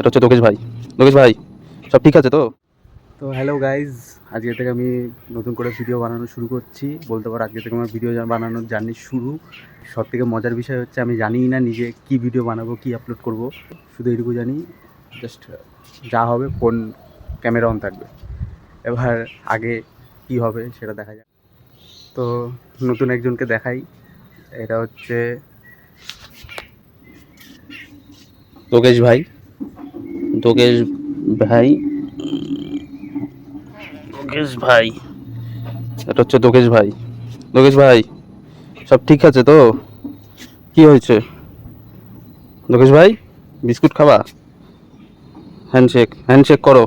এটা হচ্ছে দোকেশ ভাই। দোকেশ ভাই সব ঠিক আছে তো? তো হ্যালো গাইজ, আজকে থেকে আমি নতুন করে ভিডিও বানানো শুরু করছি। বলতে পারো আজকে থেকে আমার ভিডিও বানানোর জার্নি শুরু। সব থেকে মজার বিষয় হচ্ছে আমি জানিই না নিজে কি ভিডিও বানাবো, কি আপলোড করব। শুধু এইটুকু জানি, জাস্ট যা হবে ফোন ক্যামেরা অন থাকবে। এবার আগে কি হবে সেটা দেখা যাক। তো নতুন একজনকে দেখাই, এটা হচ্ছে দোকেশ ভাই। দোকেশ ভাই। দোকেশ ভাই এটা হচ্ছে দোকেশ ভাই। দোকেশ ভাই সব ঠিক আছে তো? কি হয়েছে দোকেশ ভাই? বিস্কুট খাবা? হ্যান্ডশেক হ্যান্ডশেক করো।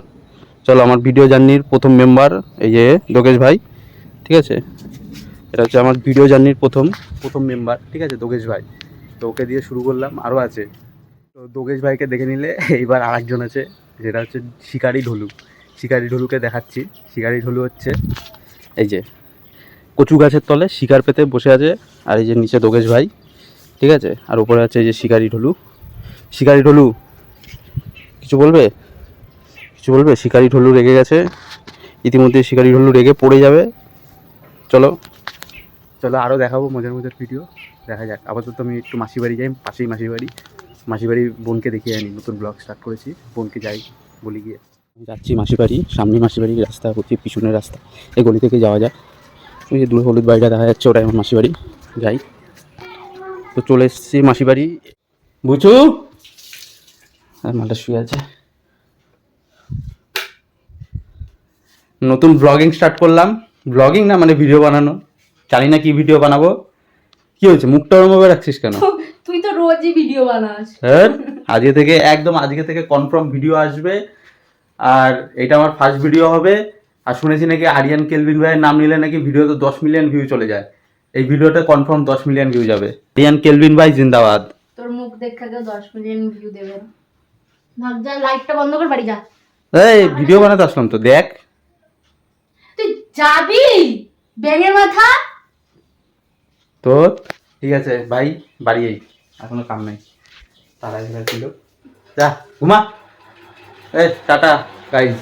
চলো, আমার ভিডিও জার্নির প্রথম মেম্বার এই যে দোকেশ ভাই। ঠিক আছে, এটা হচ্ছে আমার ভিডিও জার্নির প্রথম প্রথম মেম্বার, ঠিক আছে, দোকেশ ভাই। তো ওকে দিয়ে শুরু করলাম, আরও আছে। তো দোকেশ ভাইকে দেখে নিলে এইবার আরেকজন আছে, যেটা হচ্ছে শিকারি ঢোলু। শিকারি ঢোলুকে দেখাচ্ছি। শিকারি ঢোলু হচ্ছে এই যে কচু গাছের তলে শিকার পেতে বসে আছে। আর এই যে নিচে দোকেশ ভাই, ঠিক আছে, আর উপরে আছে এই যে শিকারি ঢোলু। শিকারি ঢোলু কিছু বলবে? কিছু বলবে? শিকারি ঢোলু রেগে গেছে ইতিমধ্যে। শিকারি ঢোলু রেগে পড়ে যাবে। চলো চলো, আরও দেখাবো মজার মজার ভিডিও। দেখা যাক। আপাতত আমি একটু মাসির বাড়ি যাই, পাশেই মাসির বাড়ি। মাসির বাড়ি বোনকে দেখিয়ে আনি, নতুন ব্লগ স্টার্ট করেছি, বোনকে যাই বলি গিয়ে। যাচ্ছি মাসির বাড়ি, সামনে মাসির বাড়ির রাস্তা হচ্ছে পিছনের রাস্তা, এই গলি থেকে যাওয়া যায়। ওই যে দূরে হলুদ বাড়িটা দেখা যাচ্ছে, ওটাই আমার মাসির বাড়ি। যাই। তো চলে এসেছি মাসির বাড়ি। বুঝু আর মালটা শুয়ে আছে। নতুন ব্লগিং স্টার্ট করলাম। ব্লগিং না, মানে ভিডিও বানানো। জানি না কি ভিডিও বানাবো। কি হয়েছে, মুখটা ওরমভাবে রাখছিস কেন? তুই তো রোজই ভিডিও বানাস। হ্যাঁ, আজকে থেকে একদম আজকে থেকে কনফার্ম ভিডিও আসবে। আর এটা আমার ফার্স্ট ভিডিও হবে। আর শুনেছি নাকি আরিয়ান কেলভিন ভাইয়ের নাম নিলে নাকি ভিডিওতে 10 মিলিয়ন ভিউ চলে যায়। এই ভিডিওটা কনফার্ম 10 মিলিয়ন ভিউ যাবে। আরিয়ান কেলভিন ভাই জিন্দাবাদ। তোর মুখ দেখা কেউ 10 মিলিয়ন ভিউ দেবে। ভাগ যা, লাইটটা বন্ধ কর, বাড়ি যা। এই ভিডিও বানাতে আসলাম তো, দেখ। তুই যাবি? ব্যাঙের মাথা। তো ঠিক আছে ভাই, বাড়ি যাই, এখনো কাম নাই। তারা ছিল, যা ঘুমা। এই টাটা গাইস।